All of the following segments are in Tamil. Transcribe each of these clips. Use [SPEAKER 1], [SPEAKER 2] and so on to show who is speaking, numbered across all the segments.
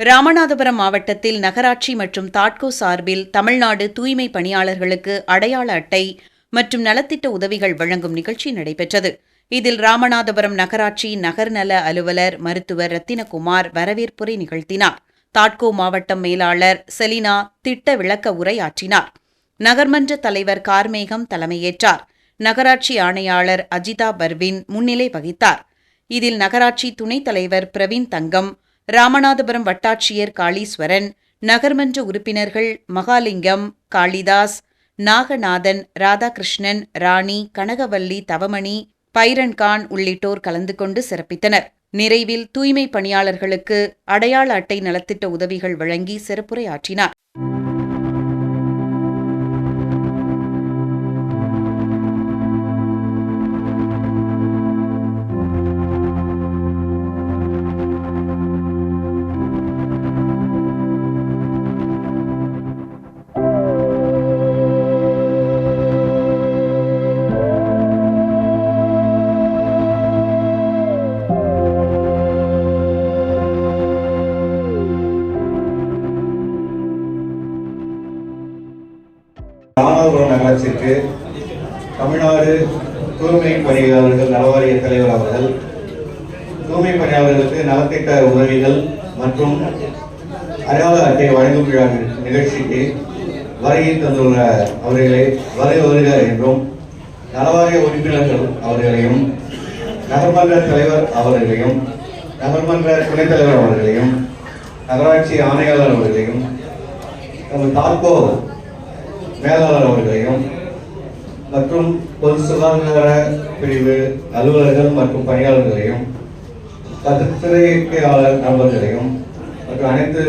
[SPEAKER 1] ராமநாதபுரம் மாவட்டத்தில் நகராட்சி மற்றும் தாட்கோ சார்பில் தமிழ்நாடு தூய்மை பணியாளர்களுக்கு அடையாள அட்டை மற்றும் நலத்திட்ட உதவிகள் வழங்கும் நிகழ்ச்சி நடைபெற்றது. இதில் ராமநாதபுரம் நகராட்சி நகர்நல அலுவலர் மருத்துவர் ரத்தினகுமார் வரவேற்புரை நிகழ்த்தினார். தாட்கோ மாவட்ட மேலாளர் செலினா திட்ட விளக்க உரையாற்றினார். நகர்மன்ற தலைவர் கார்மேகம் தலைமையேற்றார். நகராட்சி ஆணையாளர் அஜிதா பர்வின் முன்னிலை வகித்தார். இதில் நகராட்சி துணைத் தலைவர் பிரவீன் தங்கம், ராமநாதபுரம் வட்டாட்சியர் காளீஸ்வரன், நகர்மன்ற உறுப்பினர்கள் மகாலிங்கம், காளிதாஸ், நாகநாதன், ராதாகிருஷ்ணன், ராணி, கனகவல்லி, தவமணி, பைரன்கான் உள்ளிட்டோர் கலந்து கொண்டு சிறப்பித்தனர். நிறைவில் தூய்மை பணியாளர்களுக்கு அடையாள அட்டை நலத்திட்ட உதவிகள் வழங்கி சிறப்புரையாற்றினார்.
[SPEAKER 2] ராமநாதபுரம் நகராட்சிக்கு தமிழ்நாடு தூய்மை பணியாளர்கள் நலவாரிய தலைவர் அவர்கள் தூய்மை பணியாளர்களுக்கு நலத்திட்ட உதவிகள் மற்றும் அடையாள அட்டை வழங்கும் விழா நிகழ்ச்சிக்கு வருகை தந்துள்ள அவர்களை வருக என்றும், நலவாரிய உறுப்பினர்கள் அவர்களையும், நகர்மன்ற தலைவர் அவர்களையும், நகர்மன்ற துணைத் தலைவர் அவர்களையும், நகராட்சி ஆணையாளர் அவர்களையும், தாட்கோ மேலாளர் அவர்களையும் மற்றும் பொது சுகாதார பிரிவு அலுவலர்கள் மற்றும் பணியாளர்களையும், பத்திரிகையாளர் நண்பர்களையும் மற்றும் அனைத்து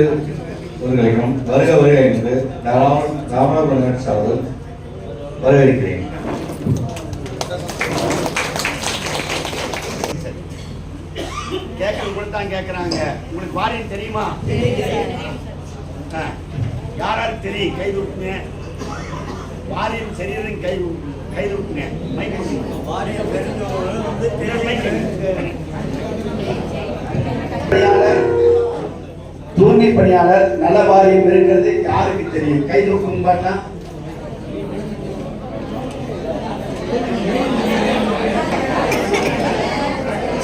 [SPEAKER 2] ஊர்களையும் வருக என்று ராமநாதபுரம் சார்பில் வரவேற்கிறேன்.
[SPEAKER 3] கேட்கறாங்க. உங்களுக்கு வாரியம் தெரியுமா? யாராரு தெரியும்? கை தூக்குங்க. வாரியம் சரியான கை தூக்குங்க. தூய்மை பணியாளர் நல வாரியம் இருக்கிறது யாருக்கு தெரியும்? கை தூக்கும் பார்த்தா.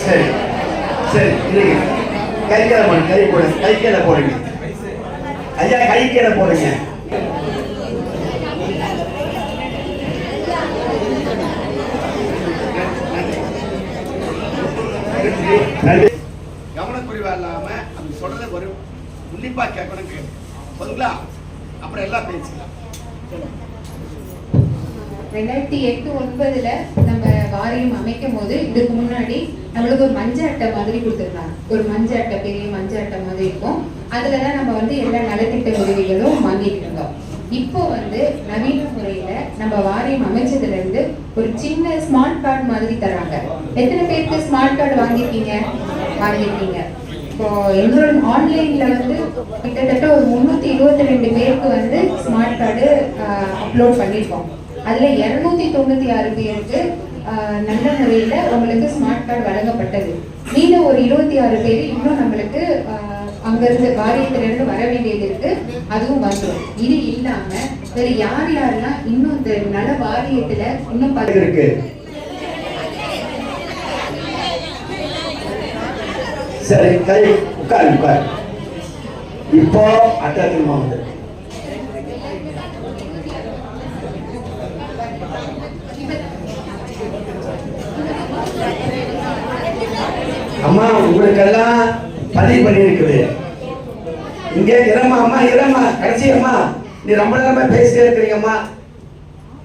[SPEAKER 3] சரி சரி, கை போடுங்க. கை கீழே போடுங்க ஐயா, கை கீழே போடுங்க. கவனக்குறைவா இல்லாம அந்த சொல்றத ஒரு உன்னிப்பா கேட்கணும். சொல்லுங்களா? அப்புறம் எல்லாம் பேசிக்கலாம்.
[SPEAKER 4] 2008-09 நம்ம வாரியம் அமைக்கும் போது இதுக்கு முன்னாடி நம்மளுக்கு ஒரு மஞ்சள் அட்டை மாதிரி கொடுத்துருந்தாங்க. ஒரு மஞ்சள் அட்டை, பெரிய மஞ்சள் அட்டை மாதிரி இருக்கும். அதுலதான் நம்ம எல்லா நலத்திட்ட உதவிகளும் வாங்கிட்டு இருந்தோம். இப்போ நவீன முறையில நம்ம வாரியம் அமைச்சதுல இருந்து ஒரு சின்ன ஸ்மார்ட் கார்டு மாதிரி தராங்க. எத்தனை பேருக்கு ஸ்மார்ட் கார்டு வாங்கிருக்கீங்க? இப்போ எங்களோட ஆன்லைன்ல கிட்டத்தட்ட ஒரு 322 பேருக்கு ஸ்மார்ட் கார்டு அப்லோட் பண்ணிருக்கோம். அதுல 296 பேருக்கு நல்ல முறையில உங்களுக்கு ஸ்மார்ட் கார்டு வழங்கப்பட்டது. மீண்டும் ஒரு 26 பேர் இன்னும் நம்மளுக்கு அங்கிருந்து வாரியத்திலிருந்து வர வேண்டியது இருக்கு. அதுவும் வந்துடும். இது இல்லாம வேற யாரெல்லாம் இன்னும் இந்த நல வாரியத்துல இன்னும்
[SPEAKER 3] இருக்கு. சரி, கை உட்கார். இப்போ அட்டத்தில் மாவட்டம் அம்மா உங்களுக்கெல்லாம் பதிவு பண்ணி இருக்குது. இங்க இரமா கடைசி அம்மா, நீ ரொம்ப நேரமா பேசிட்டே இருக்கிறீங்கம்மா,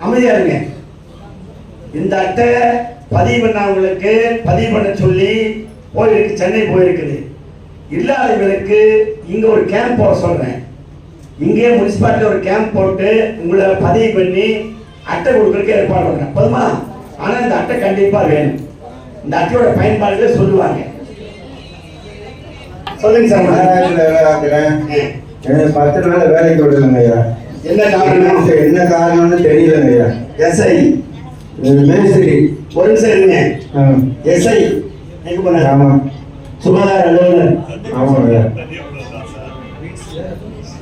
[SPEAKER 3] அமைதியா இருங்க. இந்த அட்டை பதிவு பண்ணவங்களுக்கு பதிவு பண்ண சொல்லி போயிருக்கு, சென்னை போயிருக்குது. இல்லாதவங்களுக்கு இங்க ஒரு கேம்ப் போட சொல்றேன். இங்கே முனிசிபாலிட்டி ஒரு கேம்ப் போட்டு உங்களை பதிவு பண்ணி அட்டை கொடுக்கறதுக்கு ஏற்பாடு பண்றேன். போதுமா? ஆனா இந்த அட்டை கண்டிப்பா வேணும். இந்த அட்டையோட பயன்பாடுகளை சொல்லுவாங்க. சொல்லுங்க சார்.
[SPEAKER 2] எனக்கு 10 நாள் வேலைக்கு விடலங்க ஐயா. என்ன காரணம்னு தெரியலங்க ஐயா.
[SPEAKER 3] எஸ்ஐ
[SPEAKER 2] மேஸ்திரி
[SPEAKER 3] ஒரு நிமிஷம் இருங்க. எஸ்ஐ எங்க போனாங்க?
[SPEAKER 2] ஆமா,
[SPEAKER 3] சுகாதார அலுவலர்.
[SPEAKER 2] ஆமாங்க.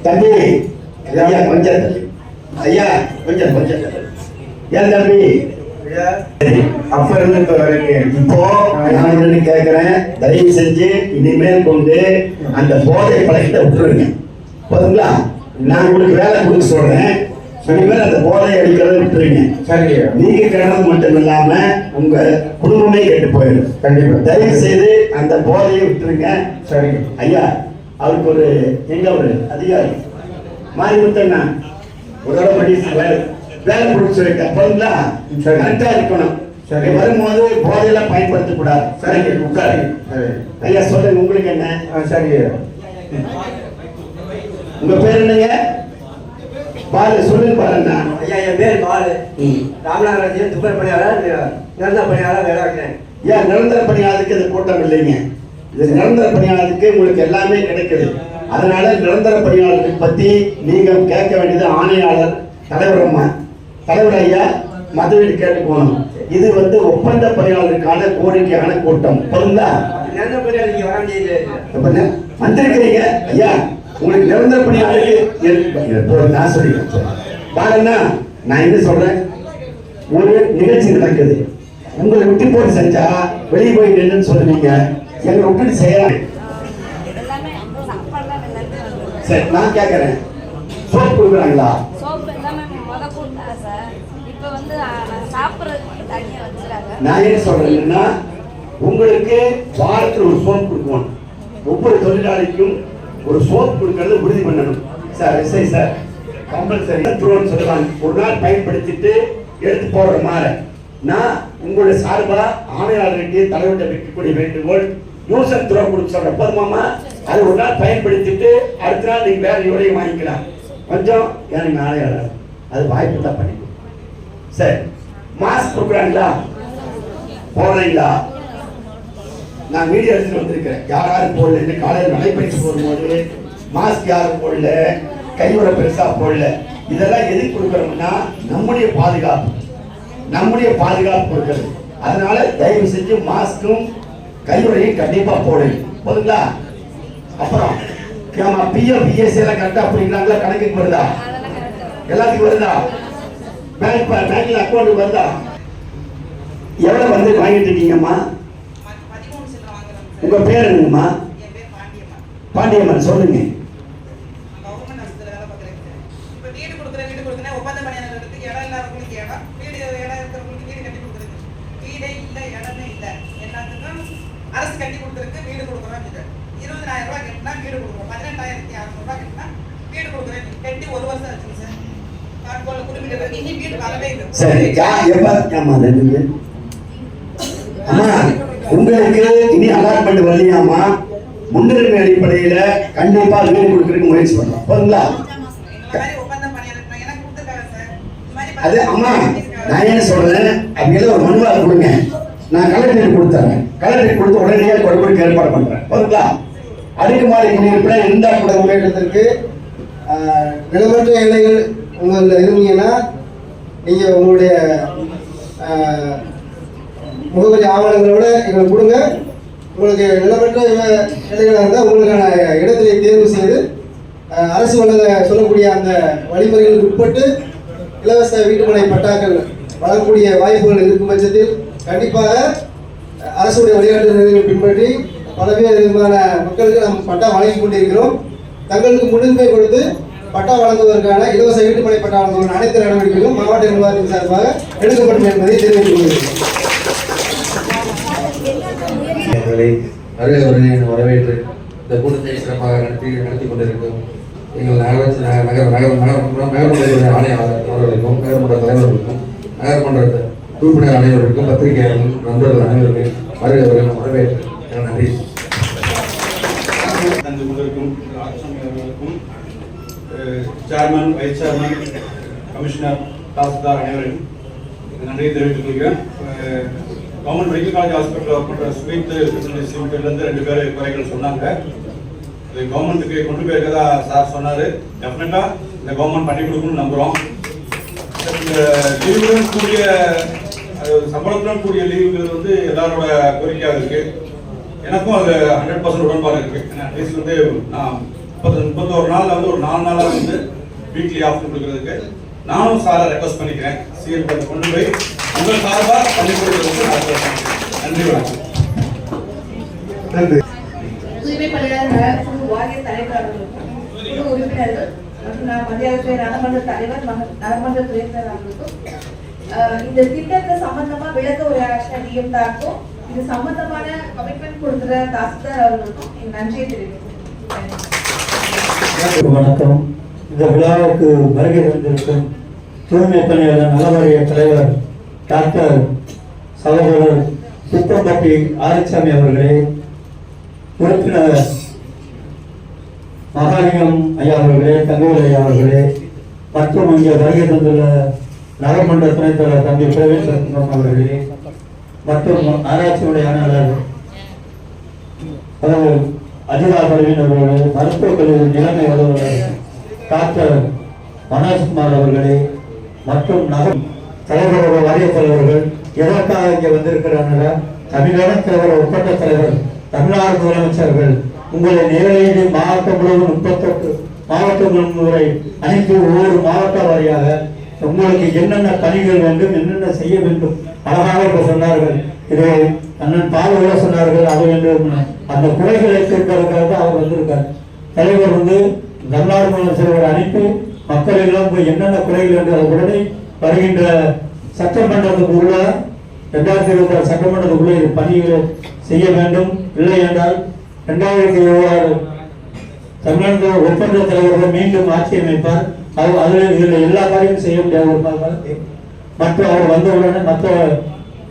[SPEAKER 3] தம்பி ஐயா கொஞ்சம் தள்ளி. ஐயா கொஞ்சம் கொஞ்சம் தள்ளி. ஏன் தம்பி அப்ப இருந்து இப்ப வரைக்கும் இப்போ நான் என்ன கேட்கிறேன், தயவு செஞ்சு இனிமேல் கொண்டு அந்த போதை பழக்கத்தை விட்டுருங்க போதுங்களா? நான் உங்களுக்கு வேலை கொடுக்க சொல்றேன், இனிமேல் அந்த போதை அடிக்கிறத விட்டுருங்க.
[SPEAKER 2] சரி
[SPEAKER 3] நீங்க கிடறது மட்டும் இல்லாம உங்க குடும்பமே கெட்டு போயிடும்.
[SPEAKER 2] கண்டிப்பா
[SPEAKER 3] தயவு செய்து அந்த போதையை விட்டுருங்க.
[SPEAKER 2] சரி
[SPEAKER 3] ஐயா அவருக்கு ஒரு எங்க ஒரு அதிகாரி மாரிமுத்தண்ணா ஒரு தடவை பண்ணி வேலை கொடுக்க சொல்லிட்டேன் போதுங்களா?
[SPEAKER 2] சரி.
[SPEAKER 3] கரெக்டா இருக்கணும்.
[SPEAKER 2] சரி.
[SPEAKER 3] வரும்போது போதையெல்லாம் பயன்படுத்தக்கூடாது. சரி உட்காரு.
[SPEAKER 2] சரி
[SPEAKER 3] ஐயா சொல்லுங்க உங்களுக்கு என்ன?
[SPEAKER 2] சரி
[SPEAKER 3] உங்க பேர் என்னங்க? பாரு சொல்லுங்க பாருண்ணா.
[SPEAKER 5] ஐயா என் பேர் பாலு. ராமநாதராஜன் துப்புர பணியாளர், நிரந்தர பணியாளர் வேலை வைக்கிறேன்.
[SPEAKER 3] ஏன் நிரந்தர பணியாளருக்கு இது கூட்டம் இல்லைங்க? இது நிரந்தர பணியாளருக்கு உங்களுக்கு எல்லாமே கிடைக்குது. அதனால நிரந்தர பணியாளர்கள் பத்தி நீங்க கேட்க வேண்டியது ஆணையாளர் தலைவர் அம்மா தலைவர் ஐயா மதுவீடு கேட்டு போகணும். இது வந்து ஒப்பந்த பணியாளருக்கான கோரிக்கையான கூட்டம் போதுங்களா?
[SPEAKER 5] நிரந்தர பணியாளர் நீங்க வர வேண்டியது
[SPEAKER 3] வந்திருக்கிறீங்க ஐயா. உங்களுக்கு நிரந்தர பணியாளருக்கு நான் சொல்லிக்கிறேன் பாருன்னா, நான் என்ன சொல்றேன், ஒரு நிகழ்ச்சி நடக்குது, உங்களை விட்டு போட்டு செஞ்சா வெளியே போய் நின்றுன்னு சொல்லுவீங்க, எங்களை விட்டுட்டு செய்யலாம். சரி நான் கேட்கறேன், சோப் கொடுக்குறாங்களா? நான் என்ன சொல்றேன்னா, உங்களுக்கு வாரத்தில் ஒரு சோப் கொடுக்கணும். ஒவ்வொரு தொழிலாளிக்கும் ஒரு சோப் கொடுக்கறது உறுதி பண்ணணும் சார். எஸ்ஐ சார் கம்பல்சரி சொல்லுவாங்க, ஒரு நாள் பயன்படுத்திட்டு எடுத்து போடுற மாதிரி. நான் உங்களுடைய சார்பா ஆணையாளர்கிட்ட தலைவர்கிட்ட வைக்கக்கூடிய வேண்டுகோள், யூஸ் அண்ட் த்ரோ கொடுக்க சொல்றேன் போதுமாமா? அதை ஒரு நாள் பயன்படுத்திட்டு அடுத்த நாள் நீங்க வேற எவ்வளவு வாங்கிக்கலாம். கொஞ்சம் எனக்கு ஆணையாளர் அது வாய்ப்பு தான் பண்ணிக்கணும். சரி மாஸ்க் கொடுக்குறாங்களா? போடுறீங்களா? நான் வீடியோ எடுத்துட்டு வந்திருக்கிறேன், யாரும் போடல. காலையில் நடைபயிற்சி போடும்போது மாஸ்க் யாரும் போடல, கையுறை பெருசா போடல. இதெல்லாம் எதுக்கு கொடுக்குறோம்னா நம்முடைய பாதுகாப்பு கொடுக்கிறது. அதனால தயவு செஞ்சு மாஸ்க்கும் கையுறையும் கண்டிப்பா போடுங்க போதுங்களா? அப்புறம் பிஎஃப் பிஎஸ்சி எல்லாம் கரெக்டா அப்படிங்கிறாங்களா? கணக்குக்கு வருதா? எல்லாத்துக்கும் வருதா? பேங்க்ல அக்கௌண்ட் வருதா? எவ்வளவு வந்து வாங்கிட்டு இருக்கீங்கம்மா? உங்க பேர் என்னங்கம்மா? பாண்டியம்மன் சொல்லுங்க.
[SPEAKER 6] அரசு கட்டி கொடுத்துருக்கு, வீடு கொடுக்குறோம். 20,000 ரூபாய் கட்டினா வீடு கொடுக்குறோம், 18,600 ரூபாய் கட்டினா வீடு கொடுக்குறேன். கட்டி 1 வருஷம் ஆச்சுங்க சார். காட்கோல குடும்பத்திற்கு இனி வீடு வரவே இல்லை.
[SPEAKER 3] சரி அம்மா உங்களுக்கு இனி அலாட்மெண்ட் வரலையாமா? முன்னுரிமை அடிப்படையில கண்டிப்பா வீடு கொடுக்கறதுக்கு முயற்சி பண்ணலாம் போதுங்களா? அது அம்மா நான் என்ன சொல்றேன், அப்படியே ஒரு மனுவா கொடுங்க, நான் கலெக்டர் கொடுத்துறேன். கலெக்டர் கொடுத்து உடனடியாக கொடுக்க ஏற்பாடு பண்றேன் போதுங்களா? அடுக்குமாடி குடியிருப்புல இருந்தா கூட
[SPEAKER 7] முன்னேற்றத்திற்கு நிலமற்ற எல்லைகள் உங்கள் இருந்தீங்கன்னா நீங்க உங்களுடைய முகவரி ஆவணங்களோட எங்களுக்கு கொடுங்க. உங்களுக்கு நிலமற்ற எல்லைகளாக இருந்தால் உங்களுக்கான இடத்திலே தேர்வு செய்து அரசு சொல்லக்கூடிய அந்த வழிமுறைகளுக்கு உட்பட்டு இலவச வீட்டுமனை பட்டாக்கள் வழங்கக்கூடிய வாய்ப்புகள் இருக்கும் பட்சத்தில் கண்டிப்பாக அரசுடைய வழிகாட்டுதல்களை பின்பற்றி பல்வேறு விதமான மக்களுக்கு நாம் பட்டா வழங்கி கொண்டிருக்கிறோம். தங்களுக்கு முன்னுரிமை கொடுத்து பட்டா வழங்குவதற்கான இலவச வீட்டுமனை பட்டா வழங்குவதற்கான அனைத்து நடவடிக்கைகளும் மாவட்ட நிர்வாகத்தின் சார்பாக எடுக்கப்படும் என்பதை தெரிவித்துக் கொள்கிறேன்.
[SPEAKER 8] வரவேற்று இந்த கூட்டத்தை சிறப்பாக நடத்தி கொண்டிருக்கும் எங்கள் நகரமன்ற ஆணையாளர் அவர்களுக்கும், நகரமன்ற தலைவர்களுக்கும், நகரமன்ற உறுப்பினர் அனைவருக்கும், பத்திரிகையாளர்கள், நண்பர்கள் அனைவருக்கும் வருகிறவர்கள் வரவேற்று நன்றி.
[SPEAKER 9] தந்து கொண்டிருக்கும் அவர்களுக்கும், chairman, vice chairman, commissioner, tahsildar அனைவருக்கும் நன்றியை தெரிவித்துக் கொள்கிறேன். Government medical college hospital work பண்ணுற ஸ்வீட் ஃபெசிலிட்டிஸ் லிமிட்டட்லேருந்து 2 பேர் குறைகள் சொன்னாங்க. இது கவர்மெண்ட்டுக்கு கொண்டு போயிருக்கதா சார் சொன்னார். டெஃபினட்டாக இந்த கவர்மெண்ட் பண்ணி கொடுக்கணும்னு நம்புகிறோம். இந்த லீவுடன் கூடிய சம்பளத்துடன் கூடிய லீவுகள் வந்து எல்லாரோட கோரிக்கையாக இருக்குது. எனக்கும் அது 100% உடன்பாடு இருக்குது. அட்லீஸ்ட் வந்து நான் 31 நாள்ல வந்து ஒரு 4 நாளா வந்து வீக்லி ஆஃப் கொடுக்கறதுக்கு நானும் சாரை ரெக்வஸ்ட் பண்ணிக்கிறேன். சிஎம் கொண்டு போய் உங்கள் சார்பா பண்ணி கொடுக்கறதுக்கு நன்றி வணக்கம்.
[SPEAKER 2] நன்றி.
[SPEAKER 10] தூய்மை பணியாளர் குழு வாரிய தலைவர்களுக்கும் குழு உறுப்பினர்கள் மற்றும் மத்திய நலமன்ற தலைவர் நலமன்ற துணைத்தலைவர் அவர்களுக்கும் இந்த திட்டத்தை சம்பந்தமா விளக்க உரையாற்றின டிஎம் தாக்கும் இது சம்பந்தமான கமிட்மெண்ட் கொடுக்கிற தாசில்தார் அவர்களுக்கும் என் நன்றியை தெரிவிக்கிறேன்.
[SPEAKER 11] வணக்கம். இந்த விழாவுக்கு வருகை தந்திருக்கும் தூய்மை பணியாளர் நலவாரிய தலைவர் டாக்டர் சகோதரர் சுப்பம்பட்டி ஆரிச்சாமி அவர்களே, உறுப்பினர் மகாலிங்கம் ஐயா அவர்களே, தங்கவேல் ஐயா அவர்களே, மற்றும் இங்கே வருகை தந்துள்ள நகர்மன்ற துணைத் தலைவர் தம்பி பிரவீன் சத்மம் அவர்களே, மற்றும் ஆராய்ச்சியுடைய ஆணையாளர் அஜிதா பரவீன் அவர்களே, மருத்துவக் கல்லூரி நிலைமை அலுவலர் டாக்டர் மனோஜ்குமார் அவர்களே, மற்றும் நகர் தலைவரோட வாரிய தலைவர்கள் எதற்காக இங்கே வந்திருக்கிறாங்க, தமிழ்நாடு தலைவர் ஒப்பந்த தலைவர் தமிழ்நாடு முதலமைச்சர்கள் உங்களை நேரடி மாவட்டம் முழுவதும் 38 மாவட்டங்கள் முறை அனைத்து ஒவ்வொரு மாவட்ட வாரியாக உங்களுக்கு என்னென்ன பணிகள் வேண்டும், என்னென்ன செய்ய வேண்டும் அழகாக இப்ப சொன்னார்கள். இதை அண்ணன் பாலோட சொன்னார்கள். அது வேண்டும் அந்த குறைகளை தீர்ப்பதற்காக அவர் வந்திருக்கார். தலைவர் வந்து தமிழ்நாடு முதலமைச்சர்கள் அனுப்பி மக்கள் எல்லாம் போய் என்னென்ன குறைகள் என்று உடனே வருகின்ற சட்டமன்றத்துக்குள்ள 2026 சட்டமன்றத்துக்குள்ள இது பணிகளை செய்ய வேண்டும். இல்லை என்றால் 2026 தமிழ்நாடு ஒப்பந்த தலைவர்கள் மீண்டும் ஆட்சி அமைப்பார். அதில் இதில் எல்லா காரியமும் செய்ய முடியாத ஒரு காலத்தை மற்ற அவர் வந்தவுடனே மற்ற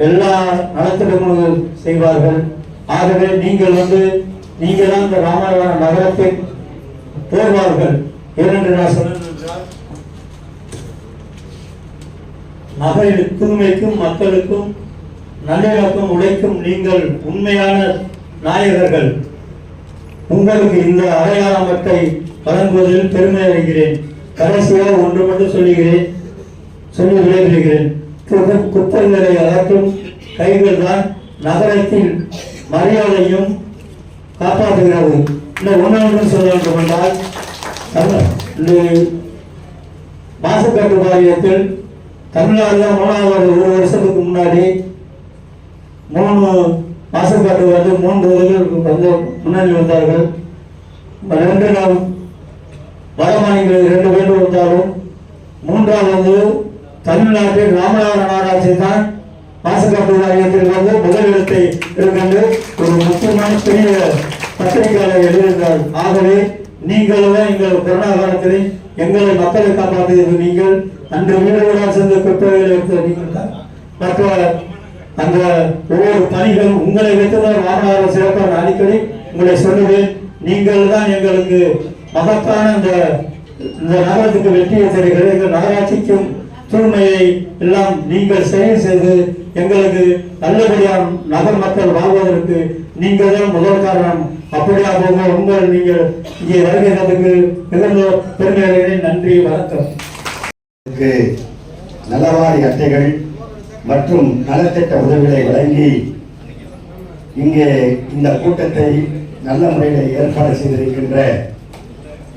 [SPEAKER 11] எல்லா நலத்திட்டங்களும் செய்வார்கள். ஆகவே நீங்கள் தான் இந்த ராமநாதபுரம் நகரத்தை போர்வார்கள். ஏனென்று நான் சொன்னேன், நகரின் தூய்மைக்கும் மக்களுக்கும் நல்லிணக்கம் உழைக்கும் நீங்கள் உண்மையான நாயகர்கள். உங்களுக்கு இந்த அடையாளம் அட்டை வழங்குவதில் பெருமை அடைகிறேன். கடைசியாக ஒன்று மட்டும் சொல்லி விடைபெறுகிறேன். குப்பைகளை அகற்றும் கைகள் தான் நகரத்தில் மரியாதையும் காப்பாற்றுகிறது. இந்த ஒன்று சொல்ல வேண்டும் என்றால், மாசுக்கட்டு வாரியத்தில் தமிழ்நாடு தான் 3வது. ஒரு வருஷத்துக்கு முன்னாடி 3 மாசுக்கட்டு வந்து 3 வந்து முன்னாடி வந்தார்கள். 2 நாள் வட மாநிலங்களில் 2 பேர் வந்தாலும் 3வது வந்து தமிழ்நாட்டில் ராமநாதபுரம் நகராட்சி தான் மாசுக்கட்டு வாரியத்தில் வந்து முதலிடத்தை இருக்கின்ற ஒரு முக்கியமான பெரிய பத்திரிகையாளர் எழுதியிருந்தார். ஆகவே நீங்கள் தான் எங்கள் கொரோனா காலத்தில் எங்களை மக்களை காப்பாற்றியது நீங்கள். அன்று வீடுகளால் சேர்ந்த குப்பைகளை எடுத்த நீங்கள் தான். மற்ற அந்த ஒவ்வொரு பணிகள் உங்களை வைத்துதான் ராமநாதபுரம் சிறப்பான அடிக்கடி உங்களை சொல்லுவேன். நீங்கள் தான் எங்களுக்கு மகத்தான இந்த நகரத்துக்கு வெற்றியை தருகிறது. எங்கள் நகராட்சிக்கும் தூய்மையை எல்லாம் நீங்கள் செயல் செய்து எங்களுக்கு நல்லபடியாக நகர் மக்கள் வாழ்வதற்கு நீங்கள் தான் முதல் காரணம். அப்படியாக நீங்கள் இங்கே வருகிறதுக்கு மிகுந்த பெருமையை நன்றி, வணக்கம்.
[SPEAKER 3] நலவாரி அட்டைகள் மற்றும் நலத்திட்ட உதவிகளை வழங்கி இங்கே இந்த கூட்டத்தை நல்ல முறையில் ஏற்பாடு செய்திருக்கின்ற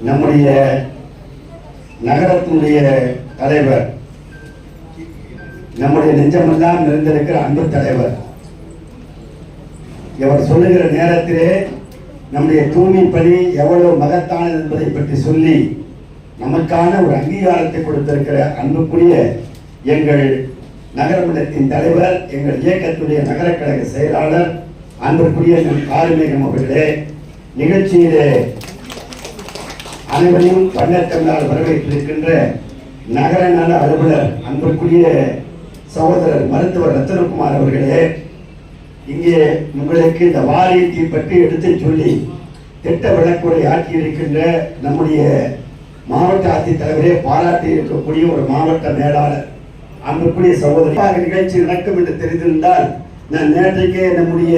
[SPEAKER 3] நம்முடைய நகரத்தினுடைய தலைவர், நம்முடைய நெஞ்சமெல்லாம் நிறைந்திருக்கிற அன்பு தலைவர், இவர் சொல்லுகிற நேரத்திலே நம்முடைய தூய்மை பணி எவ்வளவு மகத்தானது என்பதை பற்றி சொல்லி நமக்கான ஒரு அங்கீகாரத்தை கொடுத்திருக்கிற அன்புக்குரிய எங்கள் நகரமன்றத்தின் தலைவர், எங்கள் இயக்கத்துடைய நகர கழக செயலாளர் அன்புக்குரிய காரிமேகம் அவர்களே, நிகழ்ச்சியிலே அனைவரையும் பன்னெட்டனால் வரவேற்றிருக்கின்ற நகர நல அலுவலர் அன்புக்குரிய சகோதரர் மருத்துவர் ரத்தனகுமார் அவர்களே, இங்கே உங்களுக்கு இந்த வாரியத்தை பற்றி எடுத்து சொல்லி திட்ட விளக்குரை ஆற்றியிருக்கின்ற நம்முடைய மாவட்ட ஆட்சித்தலைவரே பாராட்டி இருக்கக்கூடிய ஒரு மாவட்ட மேலாளர் அன்புக்குரிய சகோதரி, நிகழ்ச்சி நடக்கும் என்று தெரிந்திருந்தால் நான் நேற்றைக்கே நம்முடைய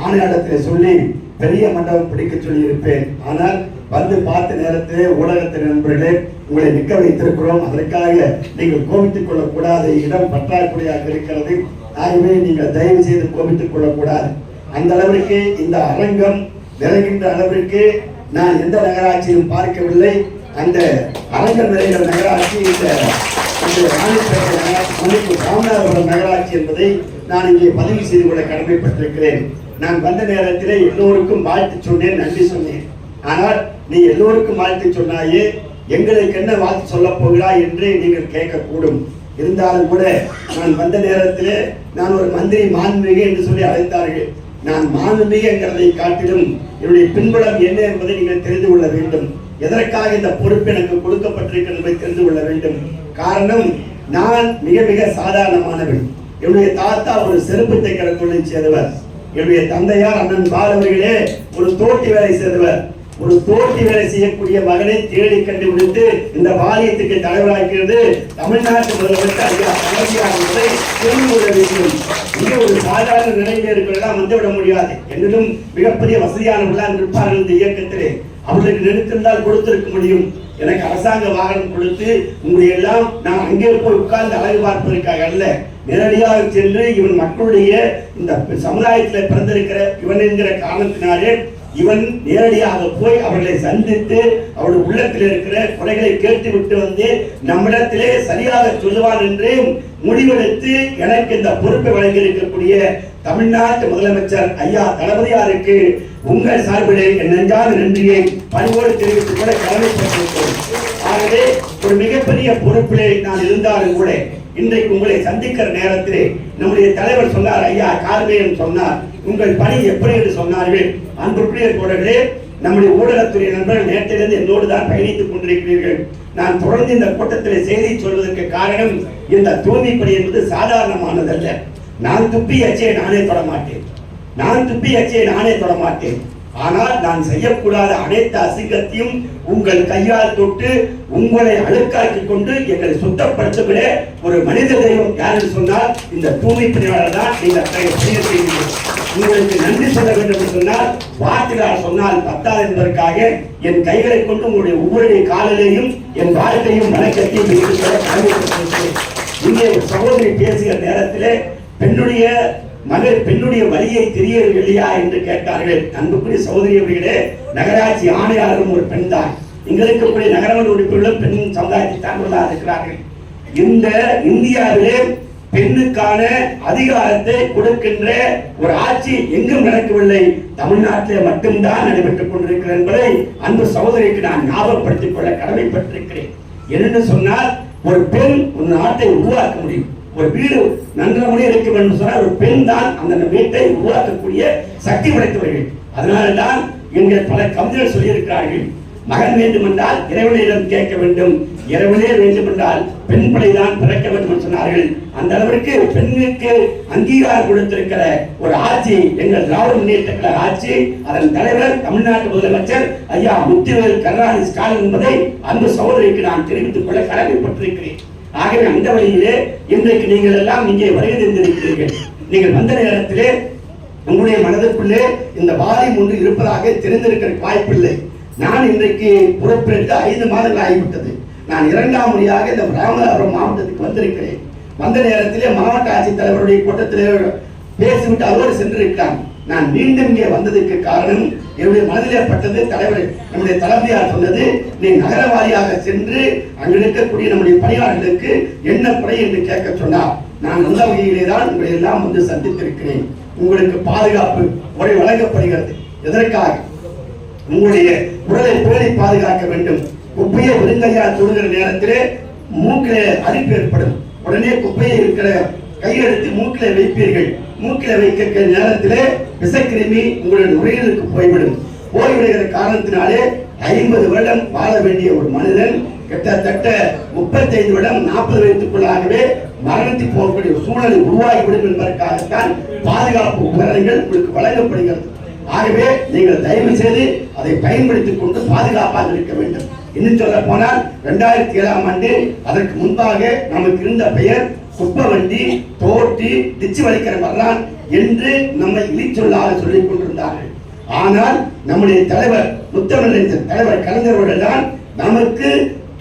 [SPEAKER 3] ஆணையாளத்தில் சொல்லி பெரிய மண்டபம் பிடிக்க சொல்லி இருப்பேன். ஆனால் வந்து பார்த்த நேரத்திலே ஊடகத்தின் நண்பர்களே உங்களை நிற்க வைத்திருக்கிறோம். அதற்காக நீங்கள் கோபித்துக் கொள்ளக்கூடாது. இடம் பற்றாக்குறையாக இருக்கிறது. ஆகவே நீங்கள் தயவு செய்து கோபித்துக் கொள்ளக்கூடாது. அந்த அளவிற்கு இந்த அரங்கம் நிறைகின்ற அளவிற்கு நான் எந்த நகராட்சியும் பார்க்கவில்லை. அந்த அரங்கல் நிறைகள் நகராட்சி, இந்த ராமநாதபுரம் நகராட்சி என்பதை நான் இங்கே பதிவு செய்து கொள்ள கடமைப்பட்டிருக்கிறேன். நான் வந்த நேரத்தில் எல்லோருக்கும் வாழ்த்து சொன்னேன், நன்றி சொன்னேன். ஆனால் நீ எல்லோருக்கும் வாழ்த்து சொன்னாயே, எங்களுக்கு என்ன வாழ்த்து சொல்ல போகிறாய் என்று நீங்கள் கேட்கக்கூடும். இருந்தாலும் கூட நான் வந்த நேரத்தில் நான் ஒரு மந்திரி மாண்புமிகு என்று சொல்லி அழைத்தார்கள். நான் மாண்புமிகு என்கிறதை காட்டிலும் என்னுடைய பின்புலம் என்ன என்பதை நீங்கள் தெரிந்து கொள்ள வேண்டும். எதற்காக இந்த பொறுப்பு எனக்கு கொடுக்கப்பட்டிருக்கிறது என்பதை தெரிந்து கொள்ள வேண்டும். காரணம், நான் மிக மிக சாதாரணமானவன். என்னுடைய தாத்தா ஒரு செருப்பு தைக்கிற தொழிலை செய்தவர். என்னுடைய தந்தையார் அண்ணன் பால் அவர்களே ஒரு தோட்டி வேலை செய்தவர். ஒரு தோட்டி வேலை செய்யக்கூடிய மகனை தேடி கண்டுபிடித்து இந்த வாரியத்துக்கு தலைவராக்கிறது தமிழ்நாட்டு முதலமைச்சர் ஐயா கலைஞர் என்பதை தெரிந்து கொள்ள வேண்டும். இங்கே ஒரு சாதாரண நிலையில் இருக்கிறதெல்லாம் வந்துவிட முடியாது. என்னிலும் மிகப்பெரிய வசதியானவர்களாக இருப்பார்கள் இந்த இயக்கத்திலே. அவர்களுக்கு நினைத்திருந்தால் கொடுத்திருக்க முடியும். எனக்கு அரசாங்க வாகனம் கொடுத்து உங்களுடைய எல்லாம் நான் அங்கே போய் உட்கார்ந்து அழகு பார்ப்பதற்காக அல்ல, நேரடியாக சென்று இவன் மக்களுடைய இந்த சமுதாயத்தில் பிறந்திருக்கிற இவன் என்கிற காரணத்தினாலே இவன் நேரடியாக போய் அவர்களை சந்தித்து அவருடைய உள்ளத்தில் இருக்கிற குறைகளை கேட்டுவிட்டு வந்து நம்மிடத்திலே சரியாக சொல்லுவான் என்று முடிவெடுத்து எனக்கு இந்த பொறுப்பை வழங்கி இருக்கக்கூடிய தமிழ்நாட்டு முதலமைச்சர் ஐயா தளபதியாருக்கு உங்கள் சார்பிலே என் நெஞ்சார்ந்த நன்றியை பணிவோடு தெரிவித்துக் கூட கடமைப்பட்டிருக்கிறோம். ஆகவே ஒரு மிகப்பெரிய பொறுப்பிலே நான் இருந்தாலும் கூட இன்றைக்கு உங்களை சந்திக்கிற நேரத்திலே நம்முடைய தலைவர் சொன்னார், ஐயா கார்மேயன் சொன்னார், உங்கள் பணி எப்படி என்று சொன்னார்கள். அன்புக்குரிய தோழர்களே, நம்முடைய ஊடகத்துறை நண்பர்கள் நேற்றிலிருந்து என்னோடு தான் பயணித்துக் கொண்டிருக்கிறீர்கள். நான் தொடர்ந்து இந்த கூட்டத்தில் செய்தி சொல்வதற்கு காரணம், இந்த தூய்மை பணி என்பது சாதாரணமானதல்ல. நான் துப்பி எச்சையை நானே தொடமாட்டேன், நான் துப்பி எச்சையை நானே தொடமாட்டேன். ஆனால் நான் செய்யக்கூடாத அனைத்து அசிங்கத்தையும் உங்கள் கையால் தொட்டு உங்களை அழுக்காக்கி கொண்டு எங்களை சுத்தப்படுத்தவிட ஒரு மனித தெய்வம் யார் என்று சொன்னால் இந்த தூய்மை பணியாளர் தான். நீங்கள் உங்களுக்கு நன்றி சொல்ல வேண்டும் என்று சொன்னால் வார்த்தைகளால் சொன்னால் பத்தாது என்பதற்காக என் கைகளை கொண்டு உங்களுடைய ஒவ்வொரு காலிலேயும் என் வாழ்க்கையும் வணக்கத்தையும் இங்கே ஒரு சகோதரி பேசுகிற நேரத்திலே பெண்ணுடைய வழியை தெரியவில்லையா என்று கேட்டார்கள். அன்புக்குரிய சகோதரி அவர்களே, நகராட்சி ஆணையாளரும் ஒரு பெண் தான். எங்களுக்கு நகரமன்ற உறுப்பினர்களும் பெண் சமுதாயத்தை சார்ந்தவர்களாக இருக்கிறார்கள். இந்த இந்தியாவிலே பெண்ணுக்கான அதிகாரத்தை கொடுக்கின்ற ஒரு ஆட்சி எங்கும் நடக்கவில்லை, தமிழ்நாட்டிலே மட்டும்தான் நடைபெற்றுக் கொண்டிருக்கிறது என்பதை அன்பு சகோதரிக்கு நான் ஞாபகப்படுத்திக் கொள்ள கடமைப்பட்டிருக்கிறேன். என்னென்னு சொன்னால், ஒரு பெண் ஒரு நாட்டை உருவாக்க முடியும். ஒரு வீடு நன்றமுறை இருக்க வேண்டும் சொன்னால் ஒரு பெண் தான் அந்த வீட்டை உருவாக்கக்கூடிய சக்தி படைத்தவர்கள். அதனால்தான் எங்கள் பல கவிஞர்கள் சொல்லியிருக்கிறார்கள், மகன் வேண்டும் என்றால் இறைவனிடம் கேட்க வேண்டும், இறைவனே வேண்டும் என்றால் பெண் படைதான் பிறக்க வேண்டும் என்று சொன்னார்கள். அந்த அளவிற்கு பெண்ணுக்கு அங்கீகாரம் கொடுத்திருக்கிற ஒரு ஆட்சி எங்கள் திராவிட முன்னேற்ற கழக ஆட்சி. அதன் தலைவர் தமிழ்நாட்டு முதலமைச்சர் ஐயா முத்துவேல் கருணாநிதி ஸ்டாலின் என்பதை அன்பு சகோதரிக்கு நான் தெரிவித்துக் கொள்ள கடமைப்பட்டிருக்கிறேன். ஆகவே அந்த வழியிலே இன்றைக்கு நீங்கள் எல்லாம் இங்கே வருகை தந்திருக்கிறீர்கள். நீங்கள் வந்த நேரத்திலே உங்களுடைய மனதிற்குள்ளே இந்த வாரியம் ஒன்று இருப்பதாக தெரிந்திருக்கிற வாய்ப்பில்லை. நான் இன்றைக்கு பொறுப்பேற்று 5 மாதங்கள் ஆகிவிட்டது. நான் 2ஆம் முறையாக இந்த ராமநாதபுரம் மாவட்டத்துக்கு வந்திருக்கிறேன். வந்த நேரத்திலே மாவட்ட ஆட்சித்தலைவருடைய கூட்டத்திலே பேசிவிட்டு அவரோடு சென்றிருக்கிறான். நான் மீண்டும் இங்கே வந்ததுக்கு காரணம், என்னுடைய மனதிலே பட்டது தலைவர் நம்முடைய தளபதியார் சொன்னது, நீ நகர வாரியாக சென்று அங்கு இருக்கக்கூடிய நம்முடைய பணியாளர்களுக்கு என்ன குறை என்று கேட்க சொன்னார். நான் அந்த வகையிலே தான் உங்களை எல்லாம் வந்து சந்தித்திருக்கிறேன். உங்களுக்கு பாதுகாப்பு முறை வழங்கப்படுகிறது. எதற்காக? உங்களுடைய உடலை பேணி பாதுகாக்க வேண்டும். குப்பையை விருங்கையால் தொடுகிற நேரத்திலே மூக்கிலே அரிப்பு ஏற்படும். உடனே குப்பையை இருக்கிற கையெடுத்து மூக்கிலே வைப்பீர்கள். மூக்கில வைக்க நேரத்திலே விசக்கிருமி உங்களுடைய நுரையீரலுக்கு போய்விடும். போய்விடுகிற காரணத்தினாலே 50 வருடம் வாழ வேண்டிய ஒரு மனிதன் கிட்டத்தட்ட 35 வருடம் 40 வயதுக்குள்ளாகவே மரணத்தை போகக்கூடிய சூழலை உருவாகிவிடும் என்பதற்காகத்தான் பாதுகாப்பு உபகரணங்கள் உங்களுக்கு வழங்கப்படுகிறது. ஆகவே நீங்கள் தயவு செய்து அதை பயன்படுத்திக் கொண்டு பாதுகாப்பாக இருக்க வேண்டும். இன்னும் சொல்ல போனால் 2007ஆம் ஆண்டு அதற்கு முன்பாக நமக்கு இருந்த பெயர் குப்பை வண்டி, தோட்டி, டிச்சு வலிக்கிற வரலான் என்று நம்மை இழிச்சொல்லாக சொல்லிக் கொண்டிருந்தார்கள். ஆனால் நம்முடைய தலைவர் முத்தமிழ் தலைவர் கலைஞர்கள் தான் நமக்கு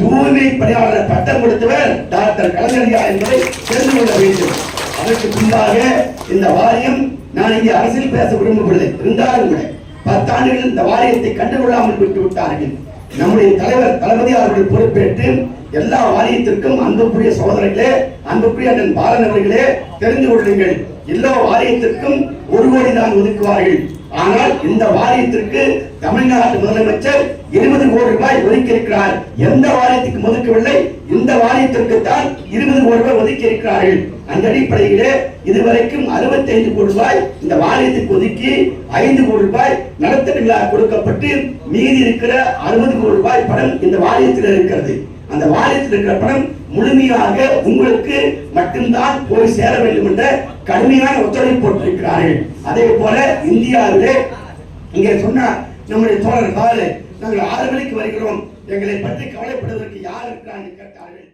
[SPEAKER 3] தூய்மை பணியாளர் பட்டம் கொடுத்தவர் டாக்டர் கலைஞரியா என்பதை தெரிந்து கொள்ள வேண்டும். அதற்கு முன்பாக இந்த வாரியம், நான் இங்கே அரசியல் பேச விரும்பவில்லை, இருந்தாலும் கூட 10 ஆண்டுகள் இந்த வாரியத்தை கண்டுகொள்ளாமல் விட்டு விட்டார்கள். நம்முடைய தலைவர் தளபதி அவர்கள் பொறுப்பேற்று எல்லா வாரியத்திற்கும் அன்புக்குரிய சகோதரர்களே, அன்புக்குரிய அண்ணன் பாலன் அவர்களே, தெரிந்து கொள்ளுங்கள், எல்லா வாரியத்திற்கும் 1 கோடி தான் ஒதுக்குவார்கள். ஆனால் இந்த வாரியத்திற்கு தமிழ்நாட்டு முதலமைச்சர் 20 கோடி ரூபாய் ஒதுக்கி இருக்கிறார். எந்த வாரியத்துக்கு ஒதுக்கவில்லை, இந்த வாரியத்திற்கு தான் 20 கோடி ரூபாய் ஒதுக்கி இருக்கிறார்கள். அந்த அடிப்படையிலே இதுவரைக்கும் 65 கோடி ரூபாய் இந்த வாரியத்துக்கு ஒதுக்கி 5 கோடி ரூபாய் நலத்திட்டங்களாக கொடுக்கப்பட்டு மீதி இருக்கிற 60 கோடி ரூபாய் பணம் இந்த வாரியத்தில் இருக்கிறது. அந்த வாரியத்தில் இருக்கிற பணம் முழுமையாக உங்களுக்கு மட்டும்தான் போய் சேர வேண்டும் என்ற கடுமையான உத்தரவை போட்டிருக்கிறார்கள். அதே போல இந்தியாவிலே இங்கே சொன்ன நம்முடைய தோழர் நாங்கள் 6 மணிக்கு வருகிறோம், எங்களை பற்றி கவலைப்படுவதற்கு யார் இருக்கிறார்கள் கேட்டார்கள்.